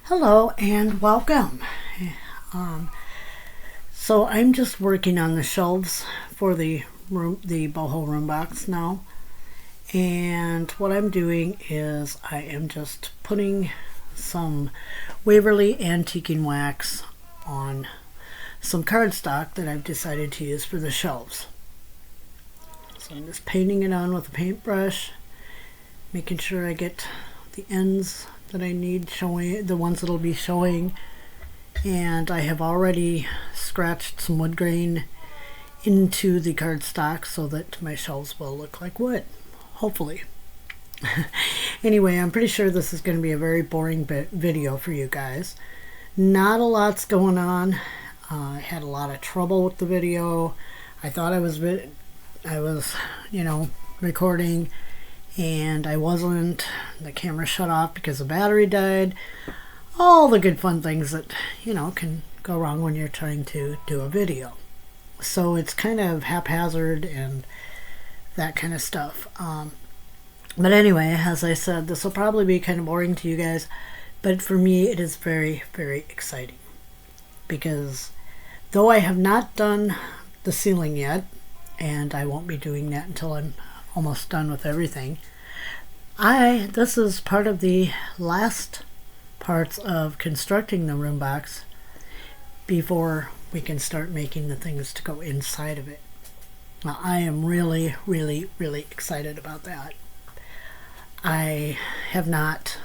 Hello and welcome. Um, so I'm just working on the shelves for the Boho room box now, and what I'm doing is I am just putting some Waverly antiquing wax on some cardstock that I've decided to use for the shelves. So I'm just painting it on with a paintbrush, making sure I get the ends that I need showing, the ones that'll be showing, and I have already scratched some wood grain into the cardstock so that my shelves will look like wood, hopefully. Anyway, I'm pretty sure this is going to be a very boring video for you guys. Not a lot's going on. I had a lot of trouble with the video. I thought I was recording, and I wasn't. The camera shut off because the battery died. All the good fun things that can go wrong when you're trying to do a video. So it's kind of haphazard and that kind of stuff. But anyway, as I said, this will probably be kind of boring to you guys, but for me it is very, very exciting, because though I have not done the ceiling yet, and I won't be doing that until I'm almost done with everything, this is part of the last parts of constructing the room box before we can start making the things to go inside of it. Now, I am really, really, really excited about that. I have not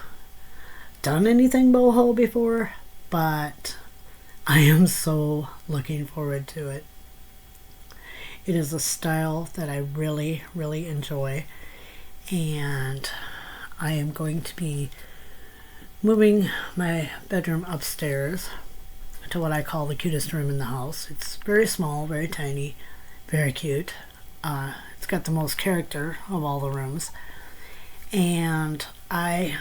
done anything boho before, but I am so looking forward to it. It is a style that I really, really enjoy, and I am going to be moving my bedroom upstairs to what I call the cutest room in the house. It's very small, very tiny, very cute. It's got the most character of all the rooms, and I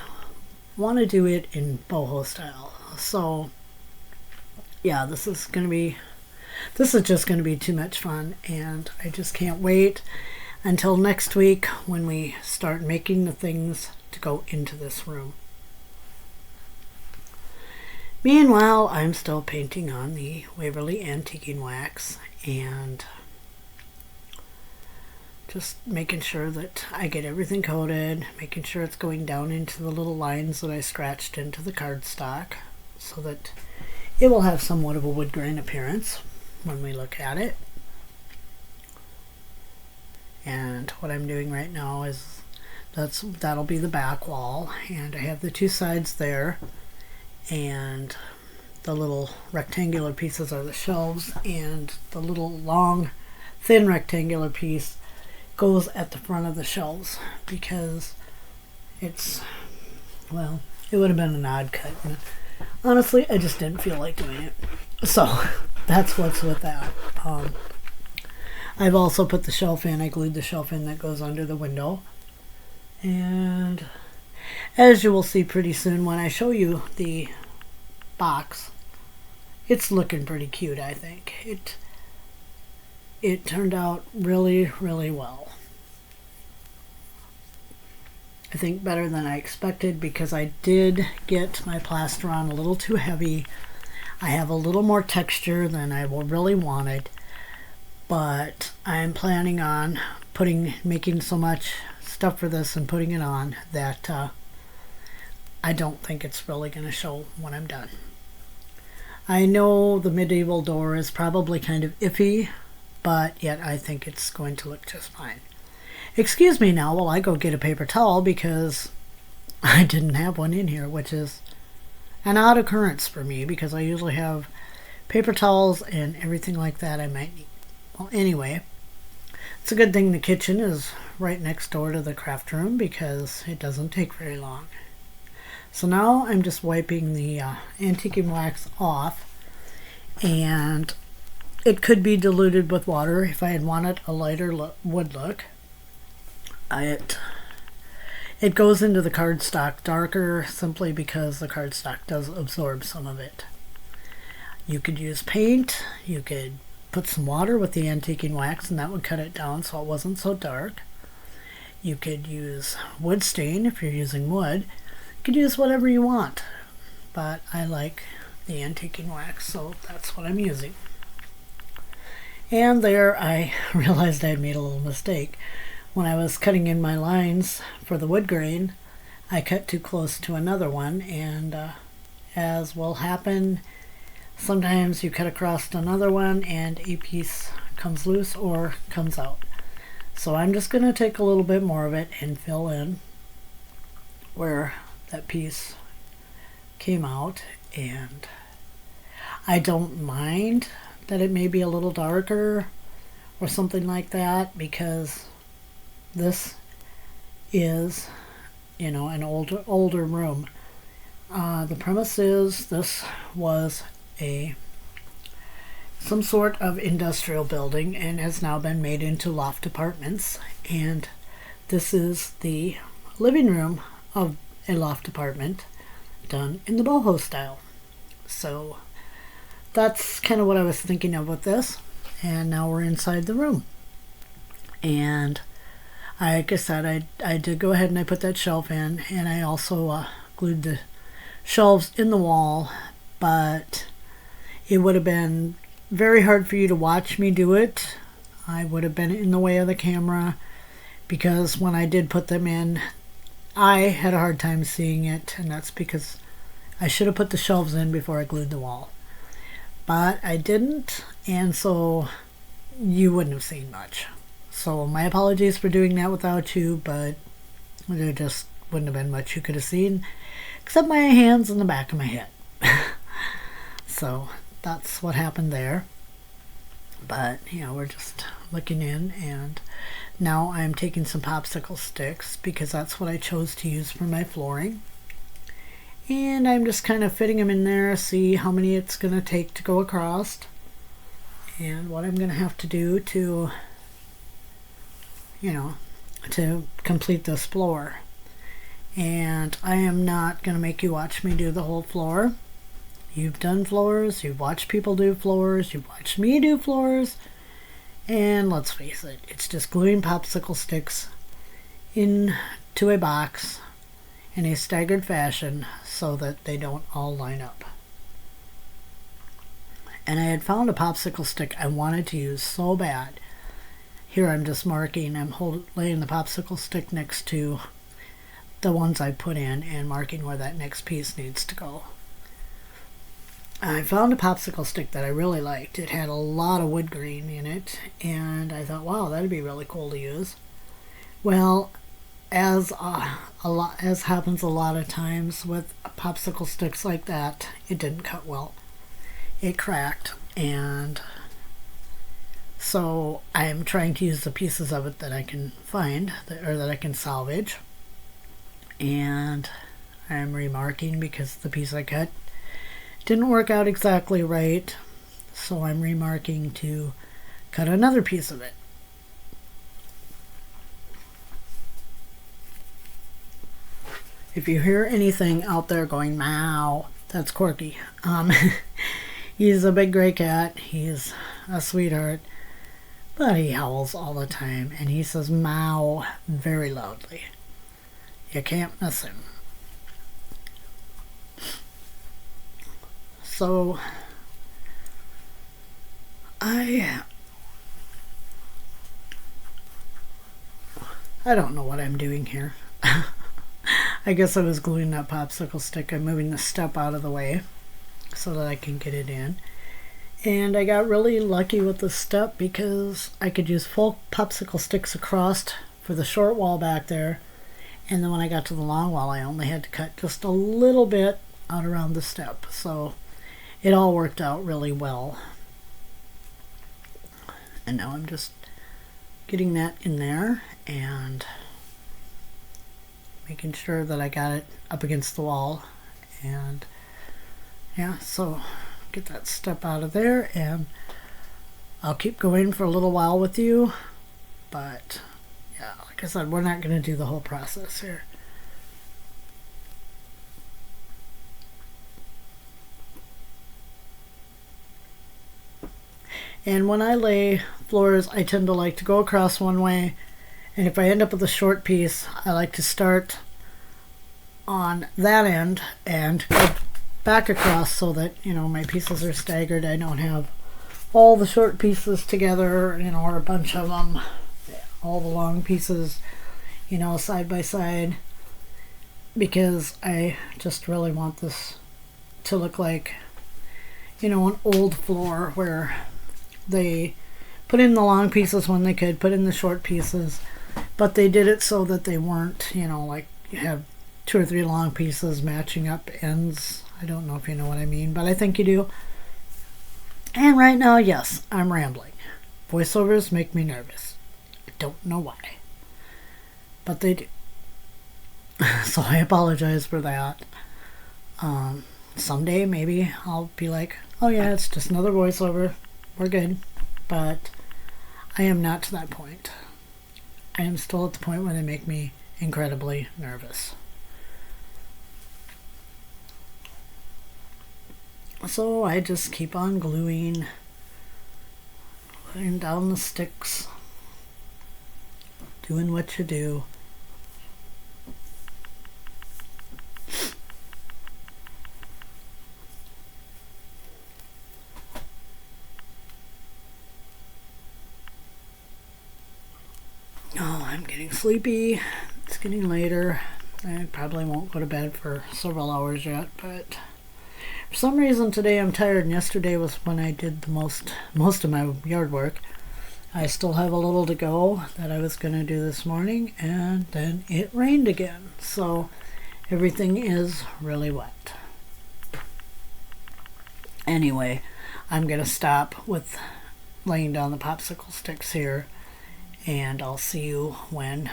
want to do it in boho style. So yeah, this is just going to be too much fun, and I just can't wait until next week when we start making the things to go into this room. Meanwhile, I'm still painting on the Waverly antiquing wax and just making sure that I get everything coated, making sure it's going down into the little lines that I scratched into the cardstock so that it will have somewhat of a wood grain appearance when we look at it. And what I'm doing right now is that'll be the back wall, and I have the two sides there, and the little rectangular pieces are the shelves, and the little long thin rectangular piece goes at the front of the shelves, because it would have been an odd cut, and honestly I just didn't feel like doing it, so that's what's with that. I've also put the shelf in. I glued the shelf in that goes under the window, and as you will see pretty soon when I show you the box, it's looking pretty cute. I think it turned out really, really well. I think better than I expected, because I did get my plaster on a little too heavy. I have a little more texture than I really wanted, but I'm planning on making so much stuff for this and putting it on that I don't think it's really going to show when I'm done. I know the medieval door is probably kind of iffy, but yet I think it's going to look just fine. Excuse me now while I go get a paper towel, because I didn't have one in here, which is an odd occurrence for me, because I usually have paper towels and everything like that I might need. Well, anyway, it's a good thing the kitchen is right next door to the craft room, because it doesn't take very long. So now I'm just wiping the antiquing wax off, and it could be diluted with water if I had wanted a lighter wood look. It goes into the cardstock darker simply because the cardstock does absorb some of it. You could use paint, you could put some water with the antiquing wax, and that would cut it down so it wasn't so dark. You could use wood stain if you're using wood. You could use whatever you want. but I like the antiquing wax, so that's what I'm using. And there I realized I had made a little mistake. When I was cutting in my lines for the wood grain, I cut too close to another one, and as will happen, sometimes you cut across another one and a piece comes loose or comes out. So I'm just going to take a little bit more of it and fill in where that piece came out. And I don't mind that it may be a little darker or something like that, because this is, you know, an older room. The premise is this was some sort of industrial building and has now been made into loft apartments, and this is the living room of a loft apartment done in the boho style. So that's kind of what I was thinking of with this. And now we're inside the room, and like I said, I did go ahead and I put that shelf in, and I also glued the shelves in the wall, but it would have been very hard for you to watch me do it. I would have been in the way of the camera, because when I did put them in, I had a hard time seeing it, and that's because I should have put the shelves in before I glued the wall. But I didn't, and so you wouldn't have seen much. So my apologies for doing that without you, but there just wouldn't have been much you could have seen, except my hands and the back of my head. So that's what happened there. But, you know, we're just looking in, and now I'm taking some popsicle sticks because that's what I chose to use for my flooring. And I'm just kind of fitting them in there, see how many it's going to take to go across, and what I'm going to have to do to, you know, to complete this floor. And I am not going to make you watch me do the whole floor. You've done floors, you've watched people do floors, you've watched me do floors, and let's face it, it's just gluing popsicle sticks into a box in a staggered fashion so that they don't all line up. And I had found a popsicle stick I wanted to use so bad. Here I'm just marking, I'm laying the popsicle stick next to the ones I put in and marking where that next piece needs to go. I found a popsicle stick that I really liked. It had a lot of wood grain in it, and I thought, wow, that'd be really cool to use. Well, as happens a lot of times with popsicle sticks like that, it didn't cut well. It cracked, and so I'm trying to use the pieces of it that I can find, or that I can salvage, and I'm remarking because the piece I cut didn't work out exactly right, so I'm remarking to cut another piece of it. If you hear anything out there going meow, that's Corky. He's a big gray cat. He's a sweetheart, but he howls all the time, and he says meow very loudly. You can't miss him. So I don't know what I'm doing here. I guess I was gluing that popsicle stick. I'm moving the step out of the way so that I can get it in. And I got really lucky with the step because I could use full popsicle sticks across for the short wall back there. And then when I got to the long wall, I only had to cut just a little bit out around the step. So it all worked out really well. And now I'm just getting that in there and making sure that I got it up against the wall. And yeah, so get that step out of there, and I'll keep going for a little while with you. But yeah, like I said, we're not going to do the whole process here. And when I lay floors, I tend to like to go across one way, and if I end up with a short piece, I like to start on that end and go back across so that, you know, my pieces are staggered. I don't have all the short pieces together, you know, or a bunch of them, all the long pieces, you know, side by side, because I just really want this to look like, you know, an old floor where they put in the long pieces when they could, put in the short pieces, but they did it so that they weren't, you know, like you have 2 or 3 long pieces matching up ends. I don't know if you know what I mean, but I think you do. And right now, yes, I'm rambling. Voiceovers make me nervous. I don't know why, but they do. So I apologize for that. Someday maybe I'll be like, oh yeah, it's just another voiceover. We're good. But I am not to that point. I am still at the point where they make me incredibly nervous. So I just keep on gluing down the sticks, doing what you do. Oh, I'm getting sleepy. It's getting later. I probably won't go to bed for several hours yet, but for some reason today I'm tired, and yesterday was when I did the most of my yard work. I still have a little to go that I was going to do this morning, and then it rained again, so everything is really wet. Anyway, I'm going to stop with laying down the popsicle sticks here, and I'll see you when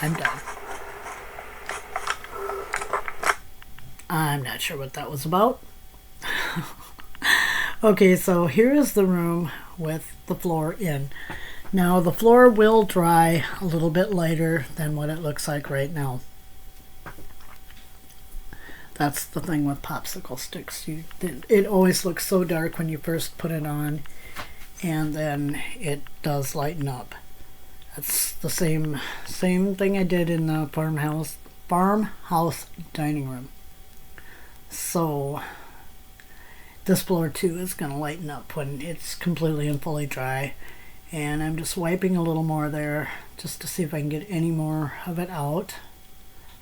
I'm done. I'm not sure what that was about. Okay, so here is the room with the floor in. Now the floor will dry a little bit later than what it looks like right now. That's the thing with popsicle sticks. It always looks so dark when you first put it on, and then it does lighten up. That's the same thing I did in the farmhouse dining room. So this floor too is going to lighten up when it's completely and fully dry, and I'm just wiping a little more there just to see if I can get any more of it out.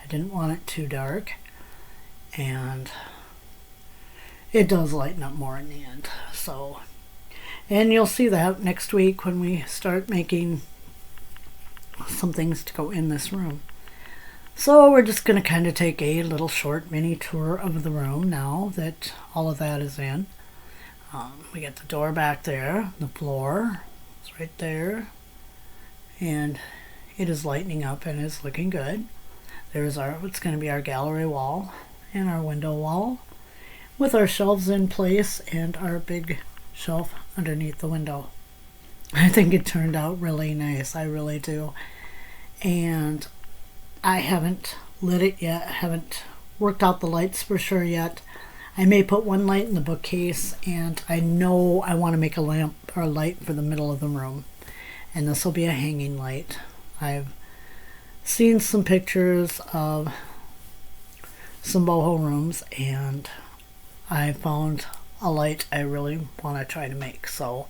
I didn't want it too dark, and it does lighten up more in the end. So, and you'll see that next week when we start making some things to go in this room. So we're just going to kind of take a little short mini tour of the room now that all of that is in. We got the door back there, the floor is right there, and it is lightening up and is looking good. There's what's going to be our gallery wall and our window wall with our shelves in place and our big shelf underneath the window. I think it turned out really nice. I really do. And I haven't lit it yet. I haven't worked out the lights for sure yet. I may put one light in the bookcase, and I know I want to make a lamp or a light for the middle of the room. And this will be a hanging light. I've seen some pictures of some boho rooms, and I found a light I really want to try to make. So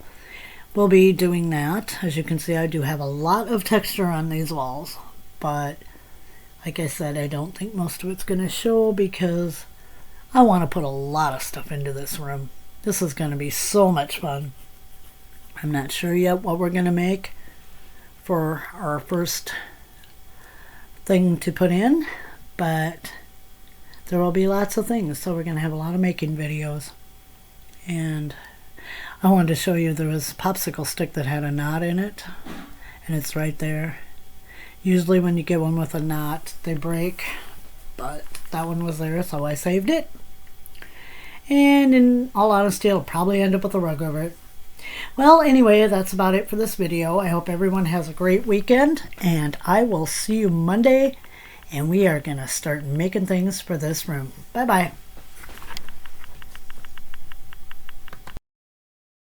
we'll be doing that. As you can see, I do have a lot of texture on these walls, but like I said, I don't think most of it's going to show because I want to put a lot of stuff into this room. This is going to be so much fun. I'm not sure yet what we're going to make for our first thing to put in, but there will be lots of things. So we're going to have a lot of making videos. And I wanted to show you there was a popsicle stick that had a knot in it, and it's right there. Usually when you get one with a knot, they break, but that one was there, so I saved it. And in all honesty, it'll probably end up with a rug over it. Well, anyway, that's about it for this video. I hope everyone has a great weekend, and I will see you Monday, and we are going to start making things for this room. Bye-bye.